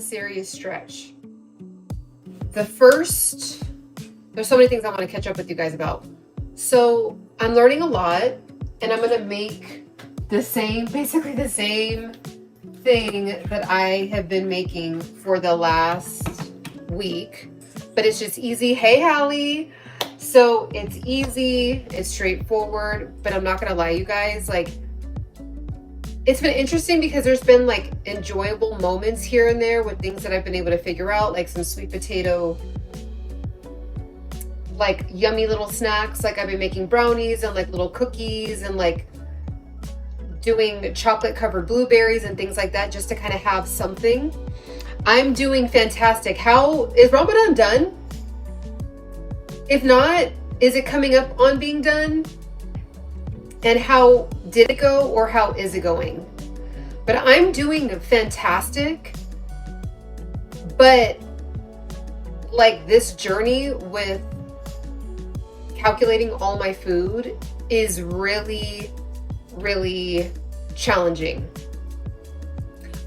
serious stretch. There's so many things I want to catch up with you guys about. So I'm learning a lot, and I'm going to make basically the same thing that I have been making for the last week, but it's just easy. Hey, Hallie. So it's easy, it's straightforward, but I'm not going to lie, you guys, like, it's been interesting because there's been like enjoyable moments here and there with things that I've been able to figure out, like some sweet potato, like yummy little snacks. Like I've been making brownies and like little cookies and like doing chocolate covered blueberries and things like that just to kind of have something. I'm doing fantastic. How is Ramadan done? If not, is it coming up on being done? And how did it go, or how is it going? But I'm doing fantastic. But like this journey with calculating all my food is really, really challenging.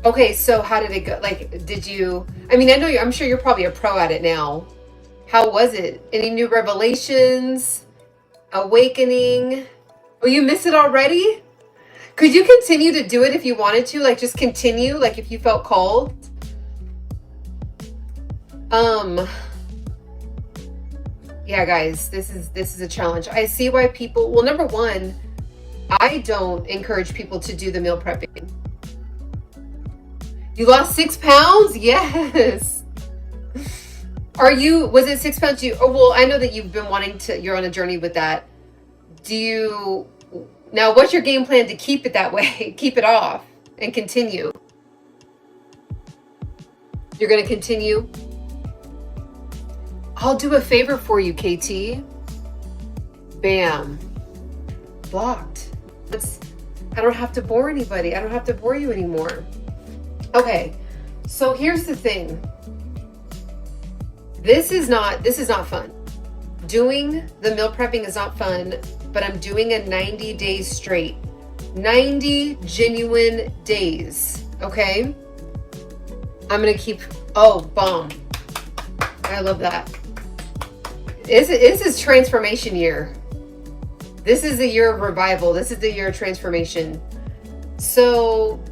Okay, so how did it go? Like, I'm sure you're probably a pro at it now. How was it? Any new revelations? Awakening? Oh, you miss it already? Could you continue to do it if you wanted to? Like, just continue, like if you felt called? Yeah, guys, this is a challenge. I see why people, well, number one, I don't encourage people to do the meal prepping. You lost 6 pounds? Yes. Was it 6 pounds? Well, I know that you've been you're on a journey with that. Now what's your game plan to keep it that way? Keep it off and continue. You're going to continue. I'll do a favor for you, KT. Bam. Blocked. I don't have to bore anybody. I don't have to bore you anymore. Okay. So here's the thing. This is not fun. Doing the meal prepping is not fun, but I'm doing a 90 days straight. 90 genuine days, okay? I'm gonna keep, bomb. I love that. This is transformation year. This is the year of revival. This is the year of transformation. So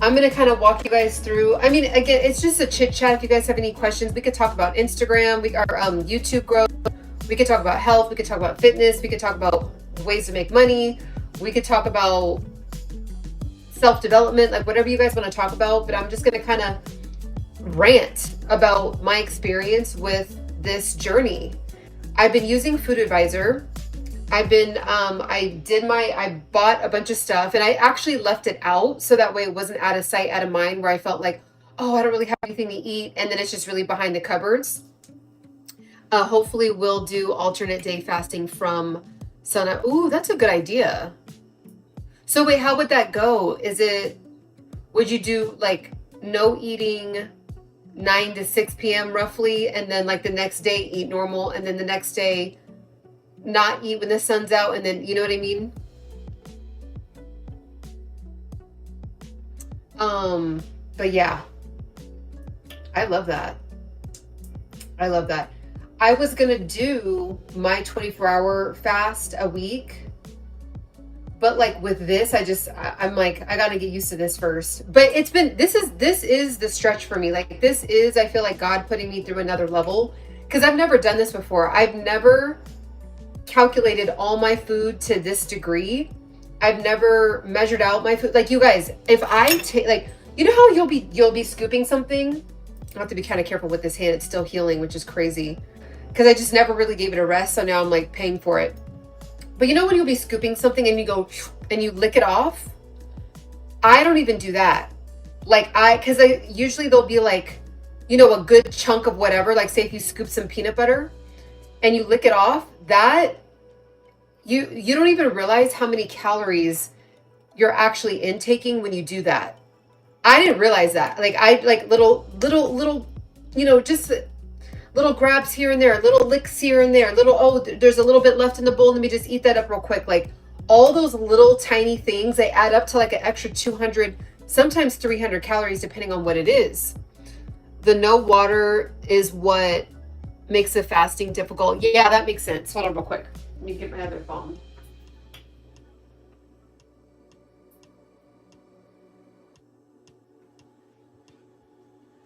I'm going to kind of walk you guys through. I mean, again, it's just a chit chat. If you guys have any questions, we could talk about Instagram, our YouTube growth. We could talk about health. We could talk about fitness. We could talk about ways to make money. We could talk about self-development, like whatever you guys want to talk about. But I'm just going to kind of rant about my experience with this journey. I've been using Food Advisor. I bought a bunch of stuff, and I actually left it out so that way it wasn't out of sight, out of mind, where I felt like, oh, I don't really have anything to eat, and then it's just really behind the cupboards. Hopefully we'll do alternate day fasting from Sana. Ooh, that's a good idea. So wait, how would that go? Would you do like no eating 9 to 6 p.m. roughly, and then like the next day eat normal, and then the next day not eat when the sun's out, and then, you know what I mean? But yeah, I love that. I was gonna do my 24-hour fast a week, but like with this, I'm like, I gotta get used to this first. But this is the stretch for me. Like I feel like God putting me through another level, because I've never done this before. I've never calculated all my food to this degree. I've never measured out my food. Like, you guys, if I take, like, you know how you'll be scooping something? I have to be kind of careful with this hand. It's still healing, which is crazy, because I just never really gave it a rest. So now I'm like paying for it. But you know when you'll be scooping something and you go and you lick it off? I don't even do that. Like because usually there'll be like, you know, a good chunk of whatever, like say if you scoop some peanut butter and you lick it off, that you don't even realize how many calories you're actually intaking when you do that. I didn't realize that. Like I like little, you know, just little grabs here and there, little licks here and there, there's a little bit left in the bowl. Let me just eat that up real quick. Like all those little tiny things, they add up to like an extra 200, sometimes 300 calories, depending on what it is. The no water is what makes the fasting difficult. Yeah, that makes sense. Hold on real quick. Let me get my other phone.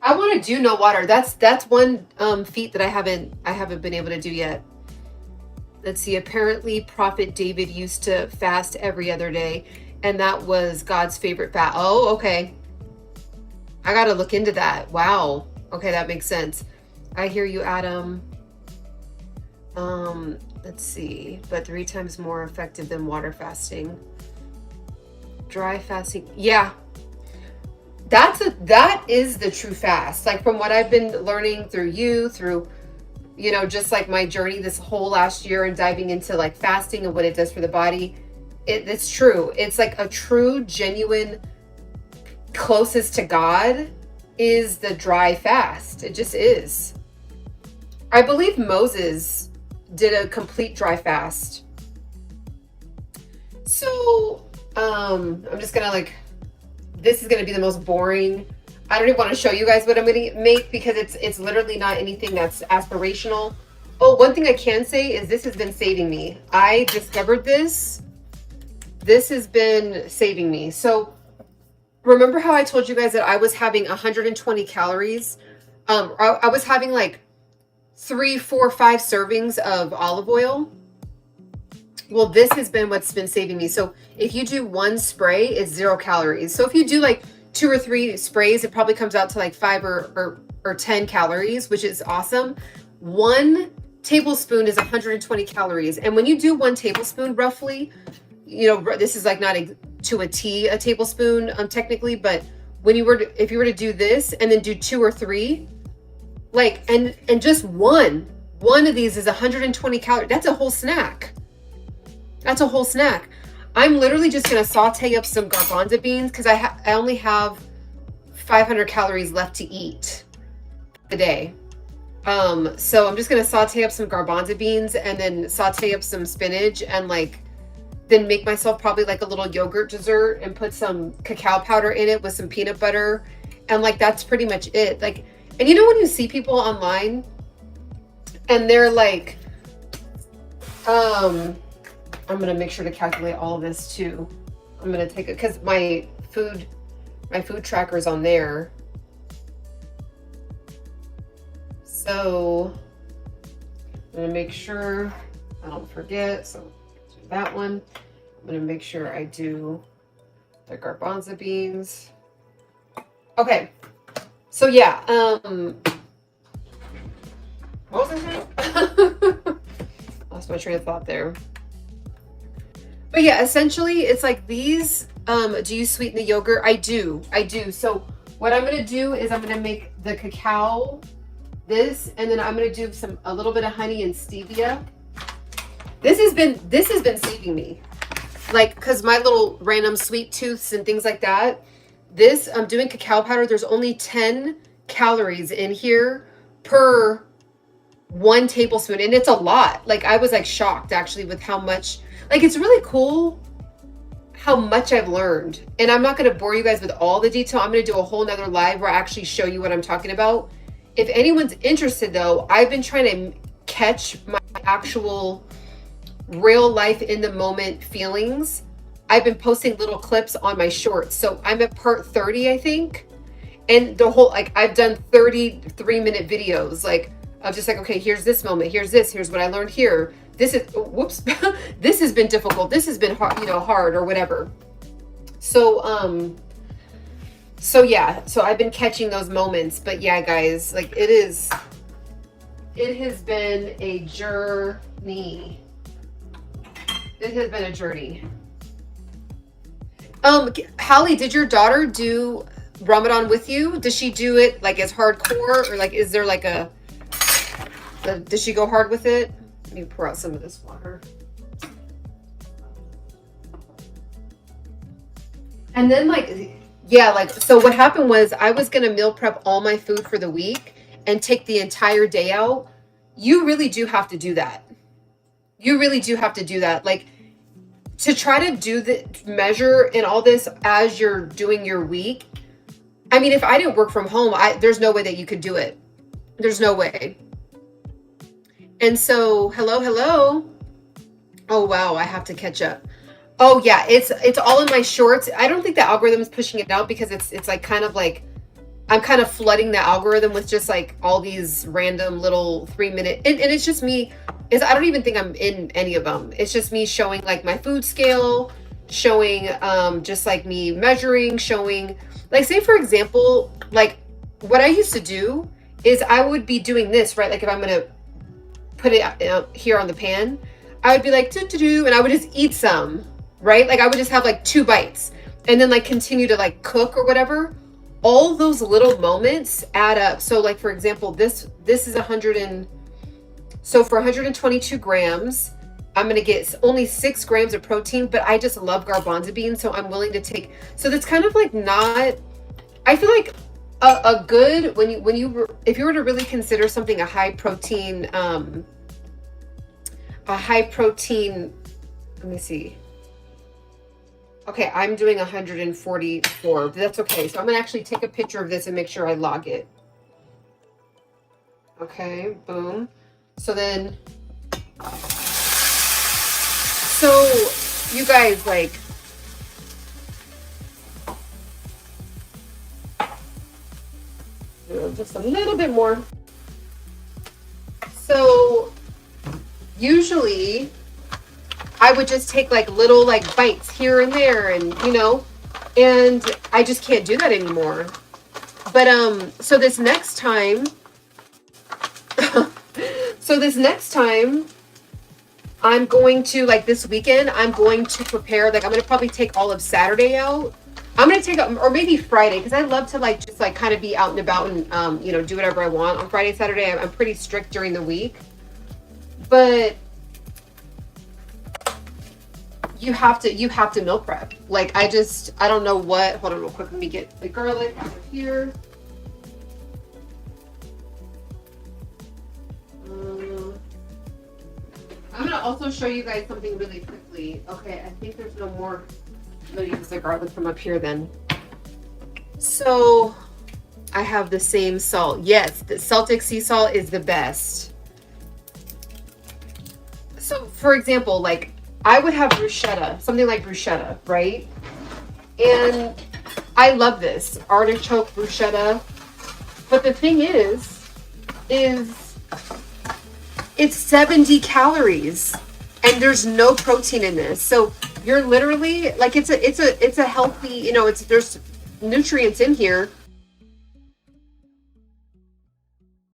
I want to do no water. That's one feat that I haven't been able to do yet. Let's see. Apparently, Prophet David used to fast every other day, and that was God's favorite fast. Oh, okay. I got to look into that. Wow. Okay, that makes sense. I hear you, Adam. Let's see. But 3 times more effective than water fasting. Dry fasting. Yeah. That is the true fast. Like from what I've been learning through you, through, you know, just like my journey this whole last year and diving into like fasting and what it does for the body. It's true. It's like a true, genuine, closest to God is the dry fast. It just is. I believe Moses did a complete dry fast. So, I'm just gonna like, this is gonna be the most boring. I don't even want to show you guys what I'm gonna make because it's literally not anything that's aspirational. Oh, one thing I can say is this has been saving me. I discovered this. This has been saving me. So remember how I told you guys that I was having 120 calories? I was having like 3, 4, 5 servings of olive oil. Well, this has been what's been saving me. So if you do 1 spray, it's 0 calories. So if you do like 2 or 3 sprays, it probably comes out to like 5 or 10 calories, which is awesome. 1 tablespoon is 120 calories. And when you do 1 tablespoon roughly, you know, this is like not to a T, a tablespoon, technically, but when you were to, if you were to do this and then do 2 or 3, like, and just one of these is 120 calories. That's a whole snack. That's a whole snack. I'm literally just going to saute up some garbanzo beans because I only have 500 calories left to eat a day. So I'm just going to saute up some garbanzo beans and then saute up some spinach and like, then make myself probably like a little yogurt dessert and put some cacao powder in it with some peanut butter. And like, that's pretty much it. Like, and you know, when you see people online and they're like, I'm going to make sure to calculate all of this too. I'm going to take it because my food tracker is on there. So I'm going to make sure I don't forget. So do that one. I'm going to make sure I do the garbanzo beans. Okay. So yeah, what was I saying? Lost my train of thought there. But yeah, essentially it's like these, do you sweeten the yogurt? I do. So what I'm going to do is I'm going to make the cacao, this, and then I'm going to do a little bit of honey and stevia. This has been saving me. Like, cause my little random sweet tooths and things like that, this, I'm doing cacao powder. There's only 10 calories in here per 1 tablespoon. And it's a lot. Like I was like shocked actually with how much, like it's really cool how much I've learned. And I'm not going to bore you guys with all the detail. I'm going to do a whole nother live where I actually show you what I'm talking about. If anyone's interested though, I've been trying to catch my actual real life in the moment feelings. I've been posting little clips on my shorts. So I'm at part 30, I think. And the whole, like I've done 33-minute videos. Like I'm just like, okay, here's this moment. Here's this. Here's what I learned here. This is, whoops. This has been difficult. This has been hard, hard or whatever. So, so yeah, so I've been catching those moments, but yeah, guys, like it has been a journey. It has been a journey. Hallie, did your daughter do Ramadan with you? Does she do it like as hardcore or like, is there like does she go hard with it? Let me pour out some of this water. And then like, yeah, like, so what happened was I was going to meal prep all my food for the week and take the entire day out. You really do have to do that. You really do have to do that. Like to try to do the measure and all this as you're doing your week. I mean, if I didn't work from home, there's no way that you could do it. There's no way. And so, hello. Oh, wow, I have to catch up. Oh yeah, it's all in my shorts. I don't think the algorithm is pushing it out because it's like kind of like I'm kind of flooding the algorithm with just like all these random little 3-minute, and it's just me. I don't even think I'm in any of them. It's just me showing like my food scale, showing just like me measuring, showing like, say for example, like what I used to do is I would be doing this, right? Like if I'm gonna put it here on the pan, I would be like do, and I would just eat some, right? Like I would just have like 2 bites and then like continue to like cook or whatever. All those little moments add up. So like, for example, this is 100 and so for 122 grams, I'm going to get only 6 grams of protein, but I just love garbanzo beans. So I'm willing to take, so that's kind of like not, I feel like a good, if you were to really consider something a high protein, let me see. Okay, I'm doing 144, but that's okay. So I'm gonna actually take a picture of this and make sure I log it. Okay, boom. So then, so you guys like, just a little bit more. So usually I would just take like little like bites here and there, and you know, and I just can't do that anymore. But so this next time I'm going to, like this weekend, I'm going to prepare, like I'm going to probably take all of Saturday out. I'm going to take, or maybe Friday, because I love to like just like kind of be out and about and you know, do whatever I want on Friday, Saturday. I'm pretty strict during the week, but you have to meal prep. Like I don't know what, hold on real quick, let me get the garlic out of here. I'm gonna also show you guys something really quickly. Okay, I think there's no more. I'm gonna use the garlic from up here then. So I have the same salt. Yes, the Celtic sea salt is the best. So for example, like I would have bruschetta, something like bruschetta, right? And I love this artichoke bruschetta. But the thing is it's 70 calories and there's no protein in this. So you're literally like, it's a healthy, you know, there's nutrients in here,